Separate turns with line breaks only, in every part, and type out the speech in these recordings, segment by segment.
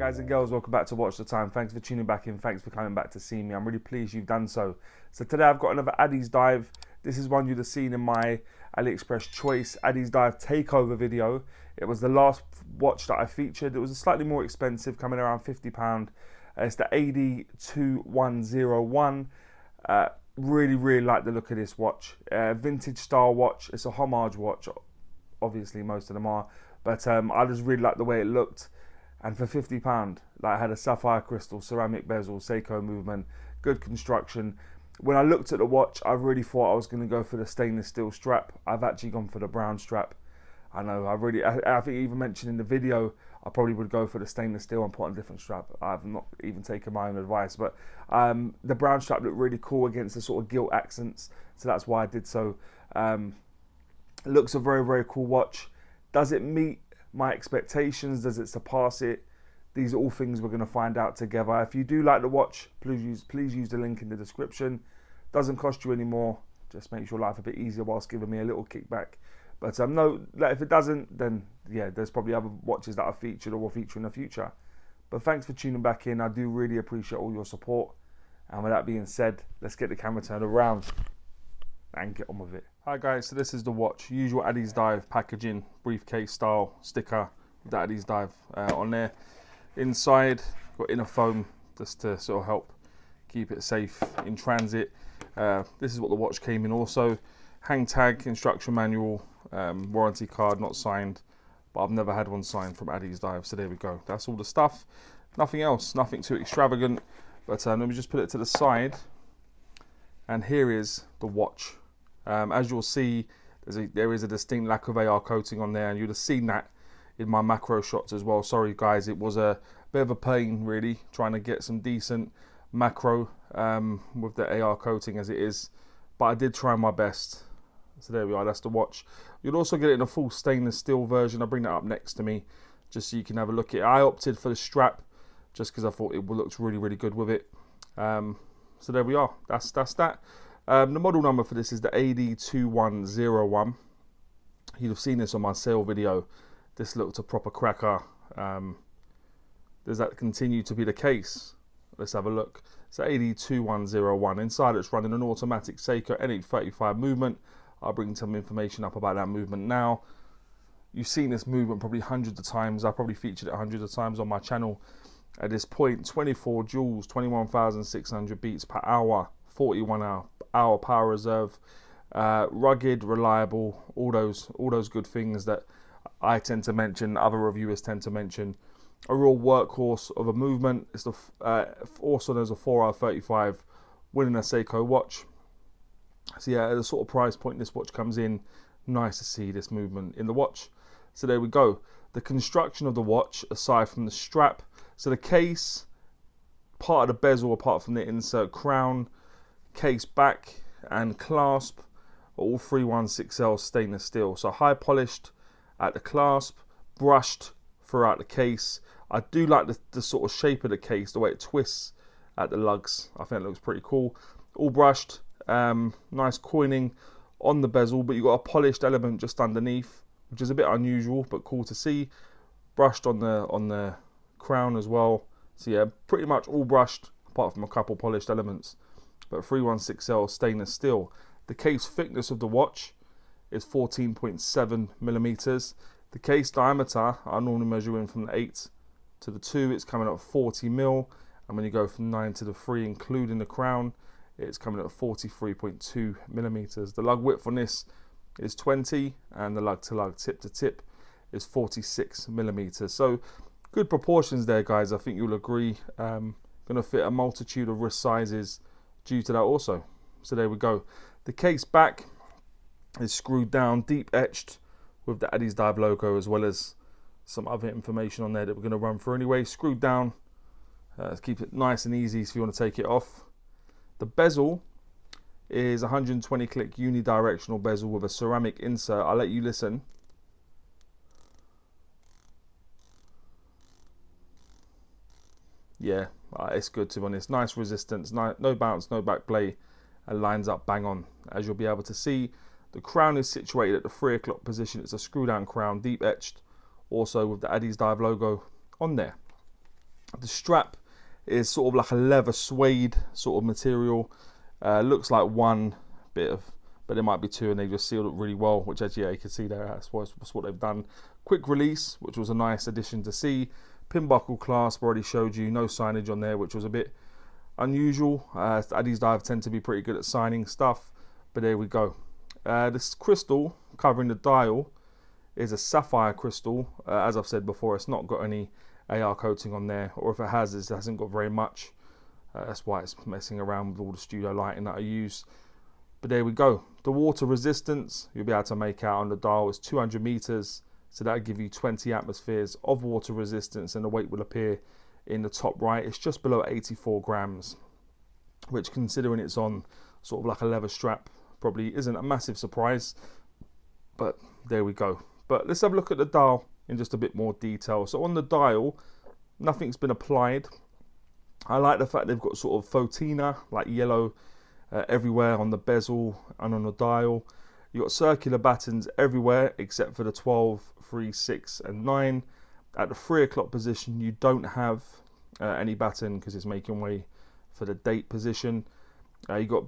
Guys and girls, welcome back to Watch the Time. Thanks for tuning back in. Thanks for coming back to see me. I'm really pleased you've done so. So today I've got another Addiesdive. This is one you'd have seen in my AliExpress choice Addiesdive takeover video. It was the last watch that I featured. It was slightly more expensive, coming around £50. It's the AD2101. Really like the look of this watch. Vintage style watch. It's a Homage watch. Obviously most of them are. But I just really like the way it looked. And for £50, like, I had a sapphire crystal, ceramic bezel, Seiko movement, good construction. When I looked at the watch, I really thought I was going to go for the stainless steel strap. I've actually gone for the brown strap. I know, I think even mentioned in the video, I probably would go for the stainless steel and put on a different strap. I've not even taken my own advice, but the brown strap looked really cool against the sort of gilt accents, so that's why I did so. It looks a very cool watch. Does it meet my expectations? Does it surpass it? These are all things we're going to find out together. If you do like the watch, please use the link in the description. Doesn't cost you any more. Just makes your life a bit easier whilst giving me a little kickback. But no, if it doesn't, then yeah, there's probably other watches that are featured or will feature in the future. But thanks for tuning back in. I do really appreciate all your support. And with that being said, let's get the camera turned around and get on with it. Hi guys, so this is the watch. Usual Addiesdive packaging, briefcase style sticker with the Addiesdive on there. Inside, got inner foam just to sort of help keep it safe in transit. This is what the watch came in also. Hang tag, instruction manual, warranty card, not signed, but I've never had one signed from Addiesdive, so there we go. That's all the stuff. Nothing else, nothing too extravagant. But let me just put it to the side. And here is the watch. As you'll see, there is a distinct lack of AR coating on there, and you'd have seen that in my macro shots as well. Sorry guys, it was a bit of a pain really trying to get some decent macro with the AR coating as it is, but I did try my best. So there we are, that's the watch. You'll also get it in a full stainless steel version. I'll bring that up next to me just so you can have a look at it. I opted for the strap just because I thought it looked really good with it. So there we are, that's that. The model number for this is the AD2101. You'd have seen this on my sale video. This looked a proper cracker. Does that continue to be the case? Let's have a look. It's the AD2101. Inside it's running an automatic Seiko NH35 movement. I'll bring some information up about that movement now. You've seen this movement probably hundreds of times. I probably featured it hundreds of times on my channel. At this point, 24 joules, 21,600 beats per hour, 41 hour power reserve, rugged, reliable, all those good things that I tend to mention, other reviewers tend to mention. A real workhorse of a movement. It's also known as a 4R35, winning a Seiko watch. So yeah, at the sort of price point this watch comes in, nice to see this movement in the watch. So there we go. The construction of the watch, aside from the strap, so the case, part of the bezel apart from the insert crown, case back and clasp, all 316L stainless steel. So high polished at the clasp, brushed throughout the case. I do like the sort of shape of the case, the way it twists at the lugs. I think it looks pretty cool. All brushed, nice coining on the bezel, but you've got a polished element just underneath, which is a bit unusual, but cool to see. Brushed on the crown as well. So yeah, pretty much all brushed, apart from a couple polished elements. But 316L stainless steel. The case thickness of the watch is 14.7 millimeters. The case diameter, I normally measure in from the 8 to the 2, it's coming at 40 mil. And when you go from 9 to the 3, including the crown, it's coming at 43.2 millimeters. The lug width on this is 20, and the lug to lug, tip to tip, is 46 millimeters. So good proportions there, guys. I think you'll agree. Going to fit a multitude of wrist sizes due to that also. So there we go. The case back is screwed down, deep etched with the Addiesdive logo, as well as some other information on there that we're going to run through anyway. Screwed down. Let's keep it nice and easy if you want to take it off. The bezel is 120 click unidirectional bezel with a ceramic insert. I'll let you listen. Yeah, it's good, to be honest. Nice resistance, no bounce, no back play, and lines up bang on. As you'll be able to see, the crown is situated at the 3 o'clock position. It's a screw down crown, deep etched, also with the Addiesdive logo on there. The strap is sort of like a leather suede sort of material. Looks like one bit of, but there might be two, and they just sealed it really well, which actually, yeah, you can see there, that's what they've done. Quick release, which was a nice addition to see. Pin buckle clasp, already showed you, no signage on there, which was a bit unusual. Addiesdive tend to be pretty good at signing stuff, but there we go. This crystal covering the dial is a sapphire crystal. As I've said before, it's not got any AR coating on there, or if it has, it hasn't got very much. That's why it's messing around with all the studio lighting that I use. But there we go. The water resistance, you'll be able to make out on the dial, is 200 meters. So that'll give you 20 atmospheres of water resistance, and the weight will appear in the top right. It's just below 84 grams, which, considering it's on sort of like a leather strap, probably isn't a massive surprise. But there we go. But let's have a look at the dial in just a bit more detail. So on the dial, nothing's been applied. I like the fact they've got sort of photina, like yellow, everywhere on the bezel and on the dial. You've got circular battens everywhere except for the 12, 3, 6 and 9. At the 3 o'clock position, you don't have any batten because it's making way for the date position. You've got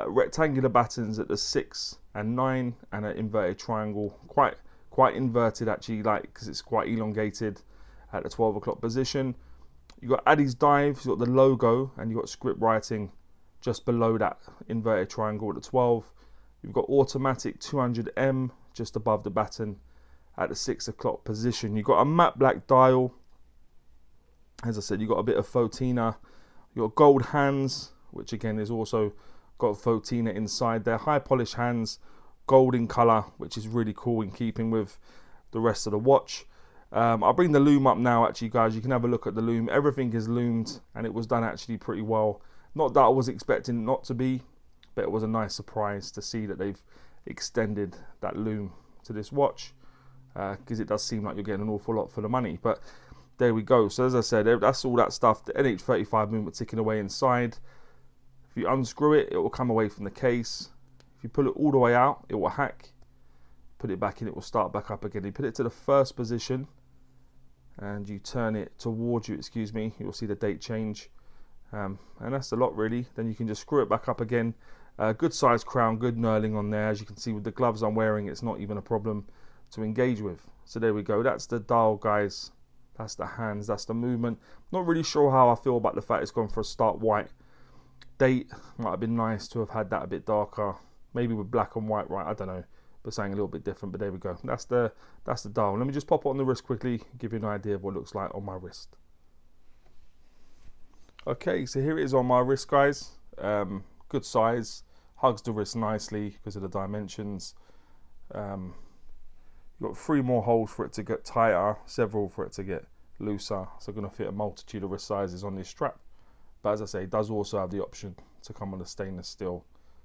rectangular battens at the 6 and 9, and an inverted triangle, quite inverted actually, like, because it's quite elongated at the 12 o'clock position. You've got Addiesdive, you've got the logo, and you've got script writing just below that inverted triangle at the 12. You've got automatic 200M just above the batten at the 6 o'clock position. You've got a matte black dial. As I said, you've got a bit of photina. You've got gold hands, which again is also got photina inside there. High polished hands, gold in colour, which is really cool in keeping with the rest of the watch. I'll bring the loom up now, actually, guys. You can have a look at the loom. Everything is loomed, and it was done actually pretty well. Not that I was expecting not to be, but it was a nice surprise to see that they've extended that loom to this watch, because it does seem like you're getting an awful lot for the money. But there we go. So as I said, that's all that stuff. The NH35 movement ticking away inside. If you unscrew it, it will come away from the case. If you pull it all the way out, it will hack. Put it back in, it will start back up again. You put it to the first position and you turn it towards you, you'll see the date change. And that's a lot, really. Then you can just screw it back up again. Good size crown, good knurling on there. As you can see with the gloves I'm wearing, it's not even a problem to engage with. So there we go. That's the dial, guys. That's the hands, that's the movement. Not really sure how I feel about the fact it's gone for a stark white. Date might have been nice to have had that a bit darker. Maybe with black and white, right? I don't know. But something a little bit different. But there we go. That's the dial. Let me just pop it on the wrist quickly, give you an idea of what it looks like on my wrist. Okay, so here it is on my wrist, guys. Good size, hugs the wrist nicely because of the dimensions. You've got 3 more holes for it to get tighter, several for it to get looser. So going to fit a multitude of wrist sizes on this strap. But as I say, it does also have the option to come on a stainless steel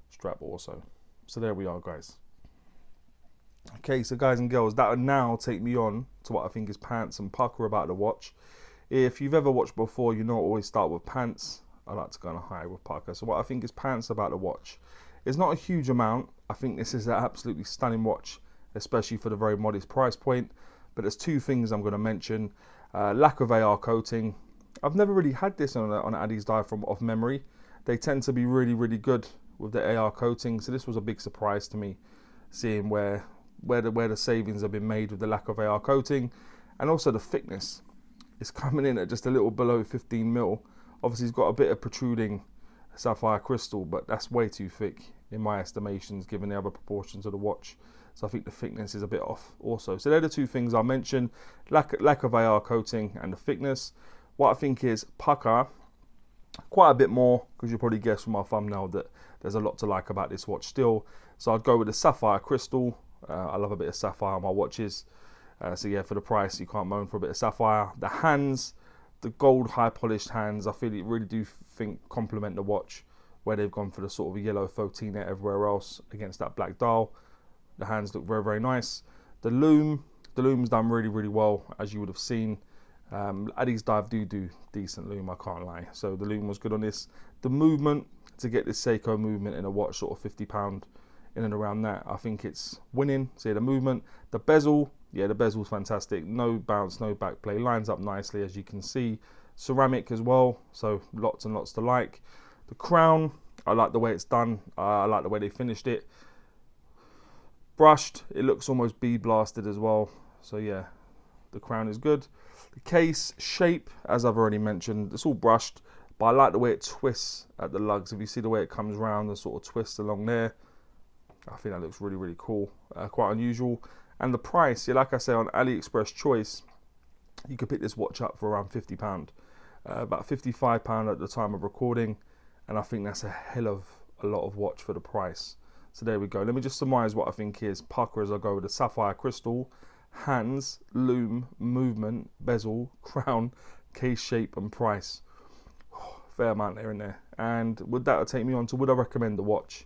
strap also. So there we are, guys. Okay, so guys and girls, that would now take me on to what I think is pants and pucker about the watch. If you've ever watched before, you know I always start with pants. I like to go on a high with pucker. So what I think is pants about the watch is not a huge amount. I think this is an absolutely stunning watch, especially for the very modest price point. But there's 2 things I'm going to mention. Lack of AR coating. I've never really had this on an Addiesdive from off memory. They tend to be really, really good with the AR coating. So this was a big surprise to me, seeing where the savings have been made with the lack of AR coating. And also the thickness. It's coming in at just a little below 15 mil. Obviously, it's got a bit of protruding sapphire crystal, but that's way too thick in my estimations, given the other proportions of the watch. So I think the thickness is a bit off also. So they're the 2 things I mentioned, lack of AR coating and the thickness. What I think is pucker, quite a bit more, because you probably guessed from my thumbnail that there's a lot to like about this watch still. So I'd go with the sapphire crystal. I love a bit of sapphire on my watches. So yeah, for the price, you can't moan for a bit of sapphire. The hands, the gold high polished hands, I feel it really do think complement the watch, where they've gone for the sort of yellow photina everywhere else against that black dial. The hands look very, very nice. The loom's done really, really well, as you would have seen. Addiesdive do decent loom, I can't lie. So the loom was good on this. The movement, to get this Seiko movement in a watch, sort of £50 in and around that, I think it's winning. So the movement, the bezel, yeah, the bezel's fantastic. No bounce, no back play, lines up nicely, as you can see. ceramic as well, so lots and lots to like. The crown, I like the way it's done. I like the way they finished it. Brushed, it looks almost bead blasted as well. So yeah, the crown is good. The case shape, as I've already mentioned, it's all brushed, but I like the way it twists at the lugs. If you see the way it comes round and sort of twists along there, I think that looks really, really cool. Quite unusual. And the price, yeah, like I say, on AliExpress Choice, you could pick this watch up for around £50. About £55 at the time of recording. And I think that's a hell of a lot of watch for the price. So there we go. Let me just surmise what I think is Pukka as I go with the Sapphire crystal, hands, loom, movement, bezel, crown, case shape and price. Fair amount there in there. And would that take me on to would I recommend the watch?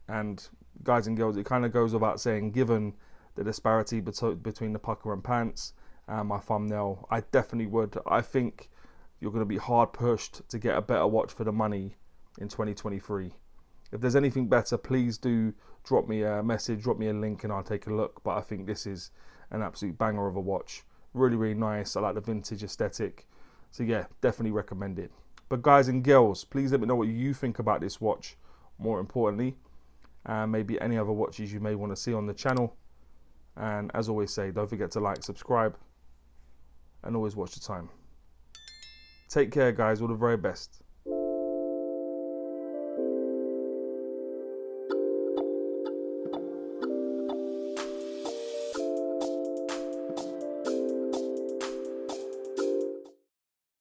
And guys and girls, it kind of goes without saying, given the disparity between the Pukka and pants and my thumbnail, I definitely would. I think you're going to be hard pushed to get a better watch for the money in 2023. If there's anything better, please do drop me a message, drop me a link and I'll take a look. But I think this is an absolute banger of a watch. Really, really nice. I like the vintage aesthetic. So yeah, definitely recommend it. But guys and girls, please let me know what you think about this watch. More importantly, and maybe any other watches you may want to see on the channel. And as always say, don't forget to like, subscribe, and always watch the time. Take care, guys. All the very best.